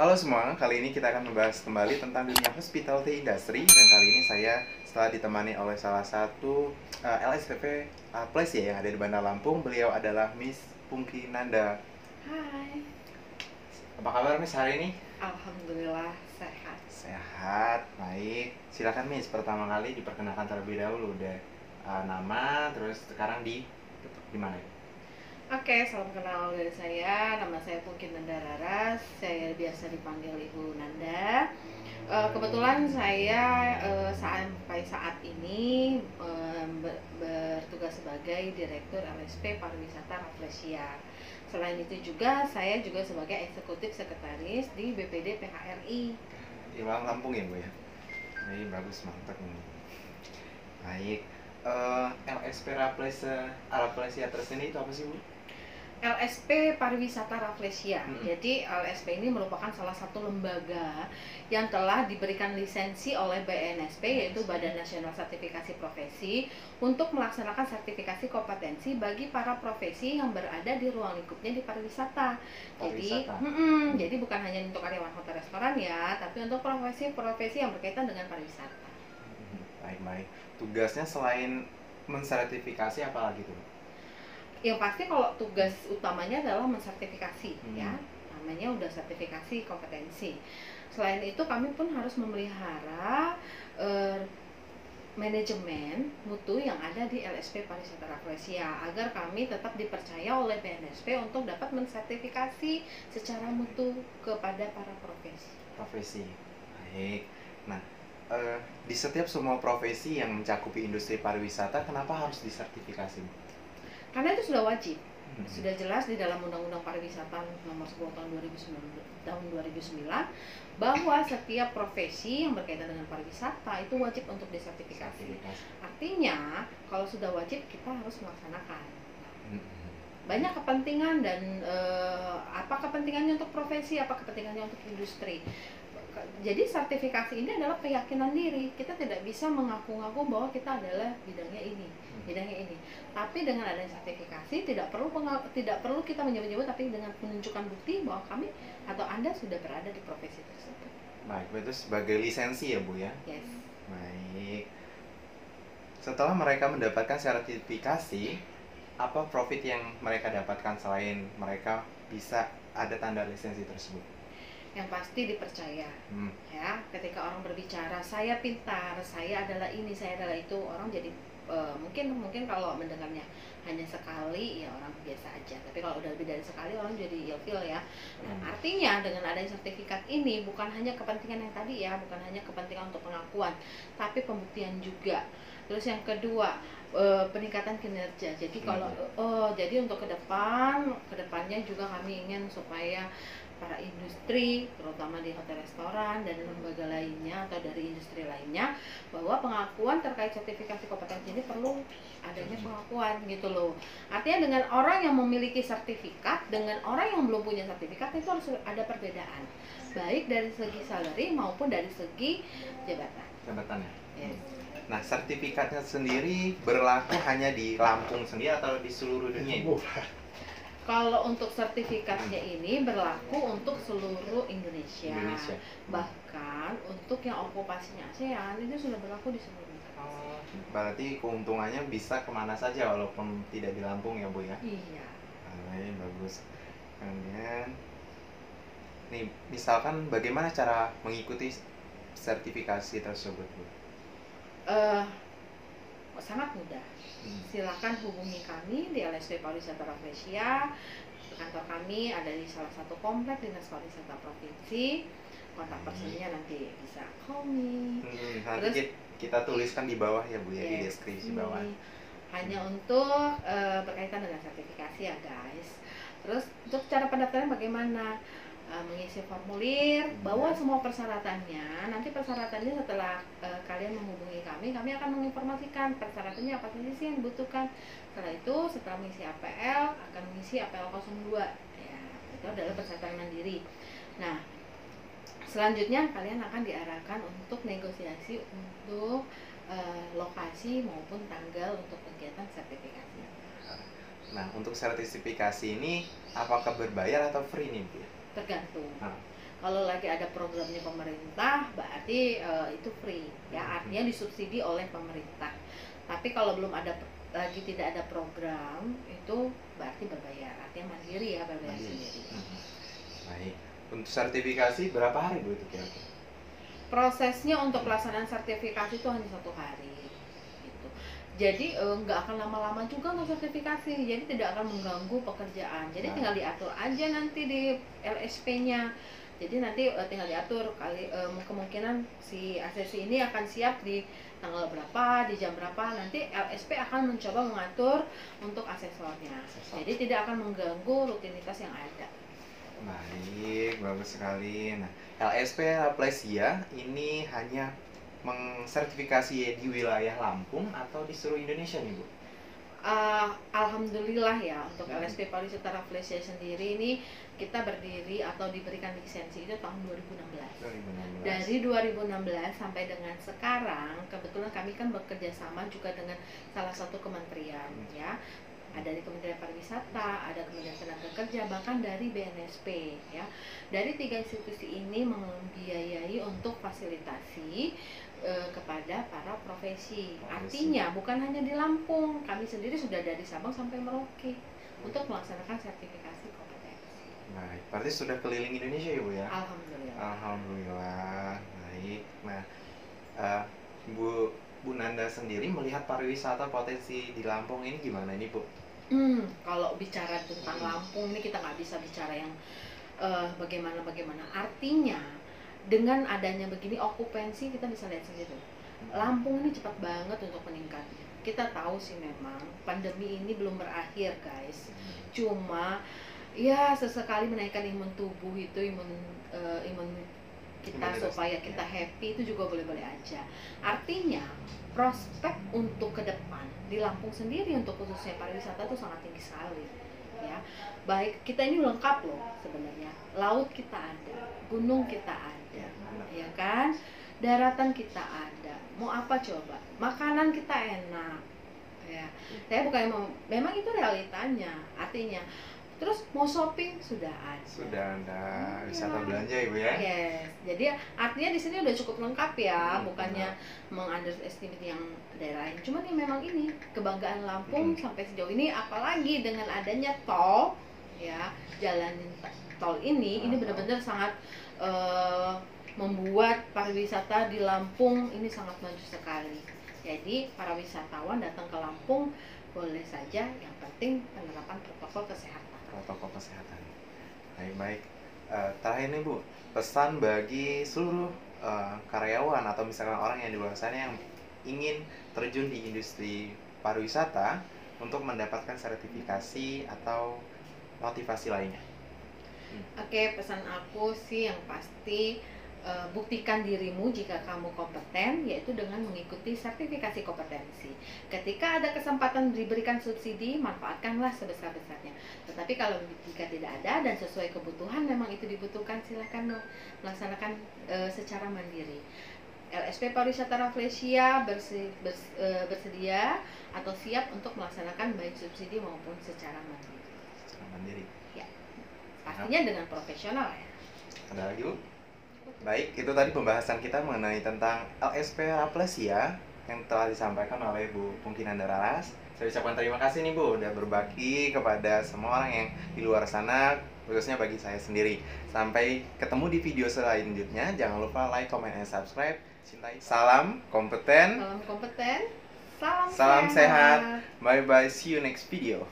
Halo semua, kali ini kita akan membahas kembali tentang dunia hospitality industry dan kali ini saya setelah ditemani oleh salah satu LSPP Place ya yang ada di Bandar Lampung. Beliau adalah Miss Pungki Nanda. Hai, Apa kabar Miss hari ini? alhamdulillah sehat. Sehat, baik. Silakan Miss, pertama kali diperkenalkan terlebih dahulu deh nama, terus sekarang di mana? Oke, salam kenal dari saya. Nama saya Pungki Nanda Raras. Saya biasa dipanggil Ibu Nanda. Kebetulan saya sampai saat ini bertugas sebagai Direktur LSP Pariwisata Rafflesia. Selain itu juga saya juga sebagai Eksekutif Sekretaris di BPD PHRI. Di Lampung ya Bu ya? Baik, bagus, mantap ini. Baik, LSP Rafflesia tersendiri itu apa sih Bu? LSP Pariwisata Rafflesia. Jadi LSP ini merupakan salah satu lembaga yang telah diberikan lisensi oleh BNSP, yaitu Badan Nasional Sertifikasi Profesi, untuk melaksanakan sertifikasi kompetensi bagi para profesi yang berada di ruang lingkupnya di pariwisata. Jadi bukan hanya untuk karyawan hotel restoran ya, tapi untuk profesi-profesi yang berkaitan dengan pariwisata. Baik. Tugasnya selain mensertifikasi apa lagi tuh? Yang pasti kalau tugas utamanya adalah mensertifikasi ya, namanya udah sertifikasi kompetensi. Selain itu kami pun harus memelihara manajemen mutu yang ada di LSP Pariwisata Rafflesia agar kami tetap dipercaya oleh BNSP untuk dapat mensertifikasi secara mutu kepada para profesi. Baik. Nah, di setiap semua profesi yang mencakupi industri pariwisata, kenapa harus disertifikasi? Karena itu sudah wajib, sudah jelas di dalam Undang-Undang Pariwisata Nomor 10 tahun 2009 bahwa setiap profesi yang berkaitan dengan pariwisata itu wajib untuk disertifikasi. Artinya kalau sudah wajib kita harus melaksanakan. Banyak kepentingan dan apa kepentingannya untuk profesi, apa kepentingannya untuk industri. Jadi sertifikasi ini adalah keyakinan diri. Kita tidak bisa mengaku-ngaku bahwa kita adalah bidangnya ini. Tapi dengan adanya sertifikasi tidak perlu kita menyebut-nyebut, tapi dengan menunjukkan bukti bahwa kami atau Anda sudah berada di profesi tersebut. Baik, itu sebagai lisensi ya Bu ya? Yes. Baik. Setelah mereka mendapatkan sertifikasi, apa profit yang mereka dapatkan selain mereka bisa ada tanda lisensi tersebut? Yang pasti dipercaya. Ya, ketika orang berbicara saya pintar, saya adalah ini, saya adalah itu, orang jadi mungkin kalau mendengarnya hanya sekali ya orang biasa aja, tapi kalau udah lebih dari sekali orang jadi ilfil ya. Nah, artinya dengan adanya sertifikat ini bukan hanya kepentingan yang tadi ya, bukan hanya kepentingan untuk pengakuan, tapi pembuktian juga. Terus yang kedua, peningkatan kinerja. Jadi jadi untuk kedepannya juga kami ingin supaya para industri, terutama di hotel restoran dan lembaga lainnya atau dari industri lainnya, bahwa pengakuan terkait sertifikasi kompetensi ini perlu adanya pengakuan gitu loh. Artinya dengan orang yang memiliki sertifikat dengan orang yang belum punya sertifikat itu harus ada perbedaan, baik dari segi salary maupun dari segi Jabatannya. Yes. Nah, sertifikatnya sendiri berlaku hanya di Lampung sendiri atau di seluruh dunia Ibu? Kalau untuk sertifikatnya ini berlaku untuk seluruh Indonesia. Bahkan untuk yang okupasinya ASEAN itu sudah berlaku di seluruh Indonesia. Berarti keuntungannya bisa kemana saja walaupun tidak di Lampung ya Bu ya? Iya. Bagus. Kemudian, nih misalkan bagaimana cara mengikuti sertifikasi tersebut Bu? Sangat mudah. Silakan hubungi kami di LSP Pariwisata Rafflesia. Kantor kami ada di salah satu komplek Dinas Pariwisata Provinsi. Kontak personnya nanti bisa call me. Nanti kita tuliskan di bawah ya Bu ya, di deskripsi bawah. Hanya untuk berkaitan dengan sertifikasi ya guys. Terus untuk cara pendaftaran bagaimana? Mengisi formulir, bawa semua persyaratannya. Nanti persyaratannya setelah kalian menghubungi kami akan menginformasikan persyaratannya apa sih yang dibutuhkan. Setelah itu, setelah mengisi APL, akan mengisi APL 02 ya, itu adalah persyaratan mandiri. Nah, selanjutnya kalian akan diarahkan untuk negosiasi untuk lokasi maupun tanggal untuk kegiatan sertifikasi. Nah, untuk sertifikasi ini apakah berbayar atau free nih Bu? Tergantung. Kalau lagi ada programnya pemerintah, berarti itu free, ya, artinya disubsidi oleh pemerintah. Tapi kalau belum ada lagi tidak ada program, itu berarti berbayar, artinya mandiri ya, berbayar sendiri. Baik. Untuk sertifikasi berapa hari Bu itu kira-kira? Prosesnya untuk pelaksanaan sertifikasi itu hanya 1 hari. Jadi nggak akan lama-lama juga untuk sertifikasi, jadi tidak akan mengganggu pekerjaan. Jadi tinggal diatur aja nanti di LSP-nya. Jadi nanti tinggal diatur kemungkinan si ACC ini akan siap di tanggal berapa, di jam berapa. Nanti LSP akan mencoba mengatur untuk asesornya. Jadi tidak akan mengganggu rutinitas yang ada. Baik, bagus sekali. Nah, LSP Rafflesia ini hanya mengsertifikasi di wilayah Lampung atau di seluruh Indonesia nih Bu? Alhamdulillah ya, untuk LSP Pariwisata Rafflesia sendiri ini kita berdiri atau diberikan lisensi itu tahun 2016. Dari 2016 sampai dengan sekarang, kebetulan kami kan bekerja sama juga dengan salah satu kementerian ya. Ada di Kementerian Pariwisata, ada Kementerian Tenaga Kerja, bahkan dari BNSP ya. Dari 3 institusi ini membiayai untuk fasilitasi kepada para profesi. Artinya bukan hanya di Lampung, kami sendiri sudah dari Sabang sampai Merauke untuk melaksanakan sertifikasi kompetensi. Baik, berarti sudah keliling Indonesia ya Bu ya? Alhamdulillah. Alhamdulillah. Baik. Nah, Bu Nanda sendiri melihat pariwisata potensi di Lampung ini gimana ini Bu? Kalau bicara tentang Lampung ini kita nggak bisa bicara yang bagaimana. Artinya dengan adanya begini okupansi kita bisa lihat sendiri. Lampung ini cepat banget untuk meningkatnya. Kita tahu sih memang pandemi ini belum berakhir guys. Cuma ya sesekali menaikkan imun tubuh itu imun kita supaya kita happy itu juga boleh-boleh aja. Artinya prospek untuk ke depan di Lampung sendiri untuk khususnya pariwisata itu sangat tinggi sekali ya. Baik, kita ini lengkap loh sebenarnya. Laut kita ada, gunung kita ada, ya kan? Daratan kita ada. Mau apa coba? Makanan kita enak. Ya. Saya bukan memang itu realitanya. Artinya terus mau shopping sudah ada. Sudah ada wisata belanja Ibu ya? Yes. Jadi artinya di sini udah cukup lengkap ya, bukannya mengunderestimate yang daerah lain. Cuman ya memang ini kebanggaan Lampung sampai sejauh ini, apalagi dengan adanya tol ya, jalanin tol ini benar-benar sangat membuat pariwisata di Lampung ini sangat maju sekali. Jadi para wisatawan datang ke Lampung boleh saja, yang penting penerapan protokol kesehatan. Baik. Terakhir nih Bu, pesan bagi seluruh karyawan atau misalkan orang yang di luar sana yang ingin terjun di industri pariwisata untuk mendapatkan sertifikasi atau motivasi lainnya. Oke, pesan aku sih yang pasti buktikan dirimu jika kamu kompeten, yaitu dengan mengikuti sertifikasi kompetensi. Ketika ada kesempatan diberikan subsidi, manfaatkanlah sebesar-besarnya. Tetapi kalau jika tidak ada dan sesuai kebutuhan memang itu dibutuhkan, silakan melaksanakan secara mandiri. LSP Pariwisata Rafflesia bersedia atau siap untuk melaksanakan baik subsidi maupun secara mandiri. Ya, pastinya dengan profesional ya. Ada lagi Bu? Baik, itu tadi pembahasan kita mengenai tentang LSP Rafflesia yang telah disampaikan oleh Bu Pungki Nanda Raras. Saya ucapkan terima kasih nih Bu, udah berbagi kepada semua orang yang di luar sana, khususnya bagi saya sendiri. Sampai ketemu di video selanjutnya. Jangan lupa like, comment, and subscribe. Salam kompeten. Salam sehat. Bye bye. See you next video.